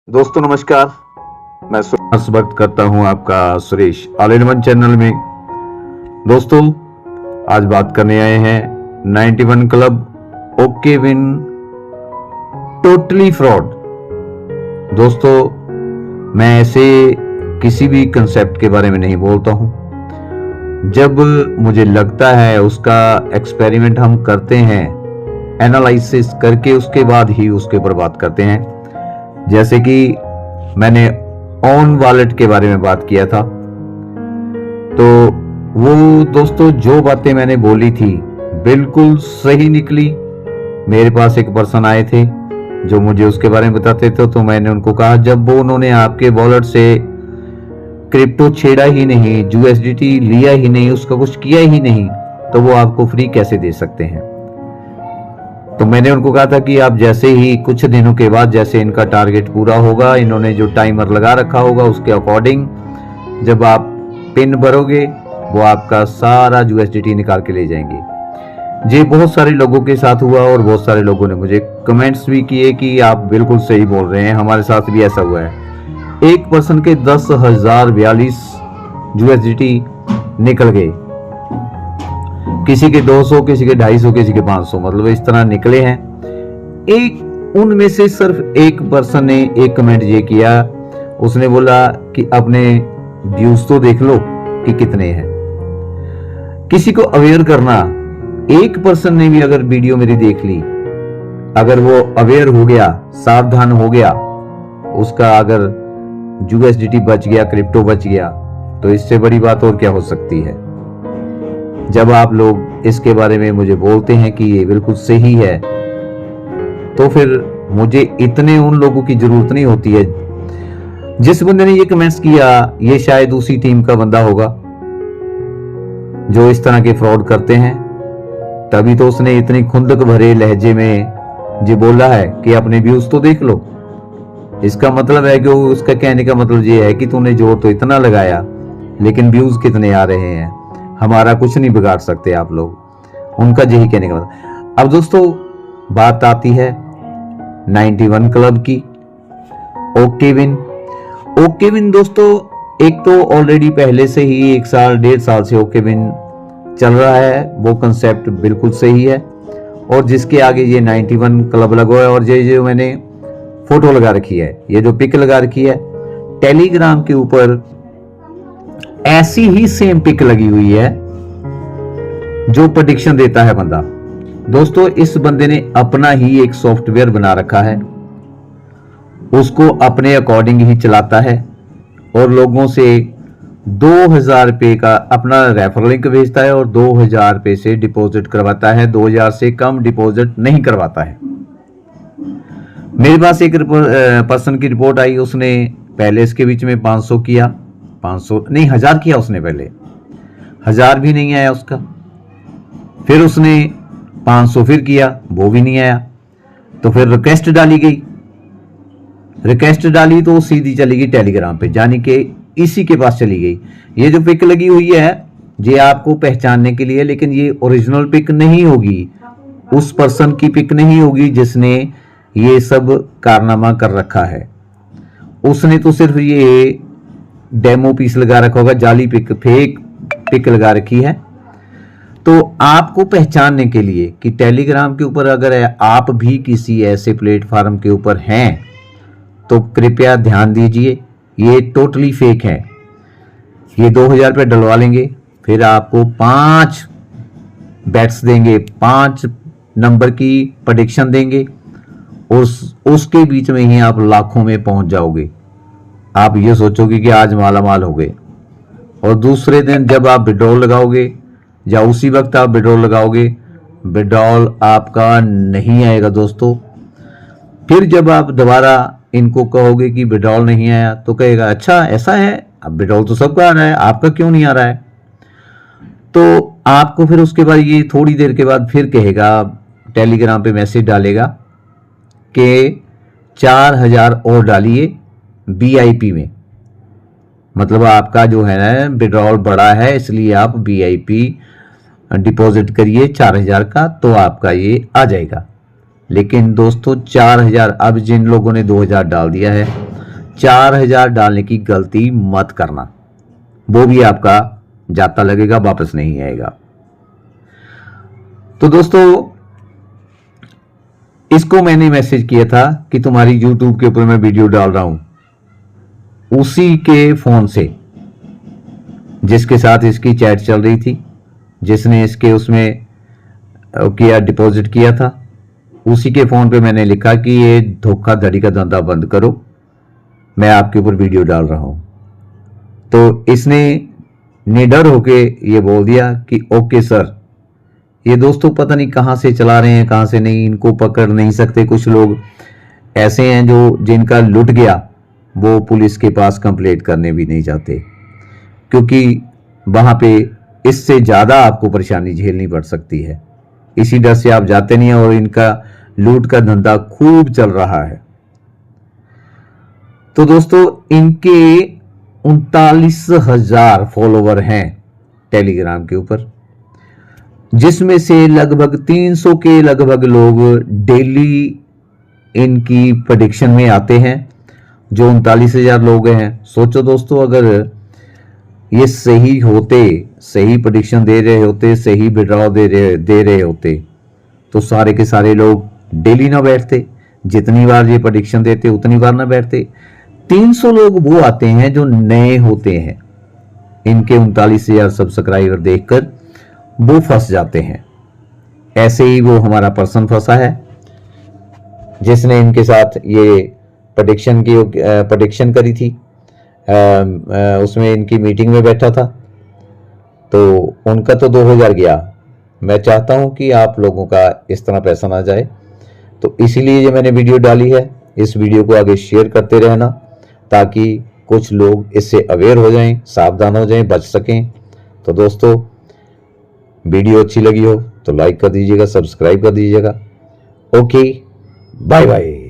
दोस्तों नमस्कार। मैं स्वागत करता हूं आपका Suresh all in one channel में। दोस्तों आज बात करने आए हैं 91 club okay win totally fraud. दोस्तों मैं ऐसे किसी भी कंसेप्ट के बारे में नहीं बोलता हूं। जब मुझे लगता है उसका एक्सपेरिमेंट हम करते हैं, एनालिसिस करके उसके बाद ही उसके ऊपर बात करते हैं। जैसे कि मैंने ऑन वॉलेट के बारे में बात किया था, तो वो दोस्तों जो बातें मैंने बोली थी बिल्कुल सही निकली। मेरे पास एक पर्सन आए थे जो मुझे उसके बारे में बताते थे, तो मैंने उनको कहा जब वो उन्होंने आपके वॉलेट से क्रिप्टो छेड़ा ही नहीं, यूएसडीटी लिया ही नहीं, उसका कुछ किया ही नहीं, तो वो आपको फ्री कैसे दे सकते हैं। तो मैंने उनको कहा था कि आप जैसे ही कुछ दिनों के बाद जैसे इनका टारगेट पूरा होगा, इन्होंने जो टाइमर लगा रखा होगा उसके अकॉर्डिंग जब आप पिन भरोगे वो आपका सारा यूएसडीटी निकाल के ले जाएंगे। ये बहुत सारे लोगों के साथ हुआ और बहुत सारे लोगों ने मुझे कमेंट्स भी किए कि आप बिल्कुल सही बोल रहे हैं, हमारे साथ भी ऐसा हुआ है। एक पर्सन के 10,042 यूएसडीटी निकल गए, किसी के 200, किसी के 250, किसी के 500, मतलब इस तरह निकले हैं। एक उनमें से सिर्फ एक पर्सन ने एक कमेंट ये किया, उसने बोला कि अपने व्यूज तो देख लो कि कितने हैं। किसी को अवेयर करना, एक पर्सन ने भी अगर वीडियो मेरी देख ली, अगर वो अवेयर हो गया, सावधान हो गया, उसका अगर यूएसडीटी बच गया, क्रिप्टो बच गया, तो इससे बड़ी बात और क्या हो सकती है। जब आप लोग इसके बारे में मुझे बोलते हैं कि ये बिल्कुल सही है, तो फिर मुझे इतने उन लोगों की जरूरत नहीं होती है। जिस बंदे ने ये कमेंट्स किया ये शायद उसी टीम का बंदा होगा जो इस तरह के फ्रॉड करते हैं, तभी तो उसने इतनी खुंदक भरे लहजे में जी बोला है कि अपने व्यूज तो देख लो। इसका मतलब है कि उसका कहने का मतलब ये है कि तूने जोर तो इतना लगाया लेकिन व्यूज कितने आ रहे हैं, हमारा कुछ नहीं बिगाड़ सकते आप लोग, उनका यही कहने का मतलब। अब दोस्तों बात आती है 91 क्लब की, ओके विन। ओके विन दोस्तों एक तो ऑलरेडी पहले से ही 1 साल 1.5 साल से ओके विन चल रहा है, वो कंसेप्ट बिल्कुल सही है। और जिसके आगे ये 91 क्लब लगा है और ये जो मैंने फोटो लगा रखी है, ये जो पिक लगा रखी है, टेलीग्राम के ऊपर ऐसी ही सेम पिक लगी हुई है जो प्रेडिक्शन देता है बंदा। दोस्तों इस बंदे ने अपना ही एक सॉफ्टवेयर बना रखा है, उसको अपने अकॉर्डिंग ही चलाता है और लोगों से 2,000 रुपये का अपना रेफरल लिंक भेजता है और 2,000 रुपये से डिपॉजिट करवाता है, 2,000 से कम डिपॉजिट नहीं करवाता है। मेरे पास एक पर्सन की रिपोर्ट आई, उसने पहले इसके बीच में 500 किया, 500 नहीं 1,000 किया उसने, पहले 1,000 भी नहीं आया उसका, फिर उसने 500 फिर किया, वो भी नहीं आया, तो फिर रिक्वेस्ट डाली गई, रिक्वेस्ट डाली तो सीधी चली गई टेलीग्राम पे, यानी कि इसी के पास चली गई। ये जो पिक लगी हुई है ये आपको पहचानने के लिए, लेकिन ये ओरिजिनल पिक नहीं होगी, उस पर्सन की पिक नहीं होगी जिसने ये सब कारनामा कर रखा है। उसने तो सिर्फ ये डेमो पीस लगा रखा होगा, जाली पिक, फेक पिक लगा रखी है। तो आपको पहचानने के लिए कि टेलीग्राम के ऊपर अगर आप भी किसी ऐसे प्लेटफॉर्म के ऊपर हैं तो कृपया ध्यान दीजिए, ये टोटली फेक है। ये 2,000 रुपये डलवा लेंगे, फिर आपको 5 बेट्स देंगे, 5 नंबर की प्रेडिक्शन देंगे और उसके बीच में ही आप लाखों में पहुंच जाओगे। आप ये सोचोगे कि आज माला माल हो गए, और दूसरे दिन जब आप विड्रॉल लगाओगे या उसी वक्त आप विड्रॉल लगाओगे, विड्रॉल आपका नहीं आएगा दोस्तों। फिर जब आप दोबारा इनको कहोगे कि विड्रॉल नहीं आया तो कहेगा अच्छा ऐसा है, अब विड्रॉल तो सबका आ रहा है, आपका क्यों नहीं आ रहा है। तो आपको फिर उसके बाद ये थोड़ी देर के बाद फिर कहेगा, टेलीग्राम पे मैसेज डालेगा कि 4,000 और डालिए वीआईपी में, मतलब आपका जो है ना विड्रॉल बड़ा है इसलिए आप वीआईपी डिपॉजिट करिए 4,000 का, तो आपका ये आ जाएगा। लेकिन दोस्तों 4,000, अब जिन लोगों ने 2,000 डाल दिया है 4000 डालने की गलती मत करना, वो भी आपका जाता लगेगा, वापस नहीं आएगा। तो दोस्तों इसको मैंने मैसेज किया था कि तुम्हारी YouTube के ऊपर मैं वीडियो डाल रहा हूं, उसी के फोन से जिसके साथ इसकी चैट चल रही थी, जिसने इसके उसमें किया डिपॉजिट किया था, उसी के फोन पे मैंने लिखा कि ये धोखाधड़ी का धंधा बंद करो, मैं आपके ऊपर वीडियो डाल रहा हूं। तो इसने निडर होके ये बोल दिया कि ओके सर। ये दोस्तों पता नहीं कहां से चला रहे हैं, कहां से नहीं, इनको पकड़ नहीं सकते। कुछ लोग ऐसे हैं जो जिनका लुट गया वो पुलिस के पास कंप्लेंट करने भी नहीं जाते, क्योंकि वहां पे इससे ज्यादा आपको परेशानी झेलनी पड़ सकती है। इसी डर से आप जाते नहीं हैं और इनका लूट का धंधा खूब चल रहा है। तो दोस्तों इनके 39,000 फॉलोवर हैं टेलीग्राम के ऊपर, जिसमें से लगभग 300 के लगभग लोग डेली इनकी प्रेडिक्शन में आते हैं। जो 39,000 लोग हैं, सोचो दोस्तों अगर ये सही होते, सही प्रेडिक्शन दे रहे होते, सही विड्रॉ दे रहे होते, तो सारे के सारे लोग डेली ना बैठते, जितनी बार ये प्रेडिक्शन देते उतनी बार ना बैठते। 300 लोग वो आते हैं जो नए होते हैं, इनके 39,000 सब्सक्राइबर देखकर वो फंस जाते हैं। ऐसे ही वो हमारा पर्सन फंसा है जिसने इनके साथ ये प्रेडिक्शन करी थी। उसमें इनकी मीटिंग में बैठा था, तो उनका तो 2000 गया। मैं चाहता हूं कि आप लोगों का इस तरह पैसा ना जाए, तो इसीलिए ये मैंने वीडियो डाली है। इस वीडियो को आगे शेयर करते रहना ताकि कुछ लोग इससे अवेयर हो जाएं, सावधान हो जाएं, बच सकें। तो दोस्तों वीडियो अच्छी लगी हो तो लाइक कर दीजिएगा, सब्सक्राइब कर दीजिएगा। Okay, bye bye.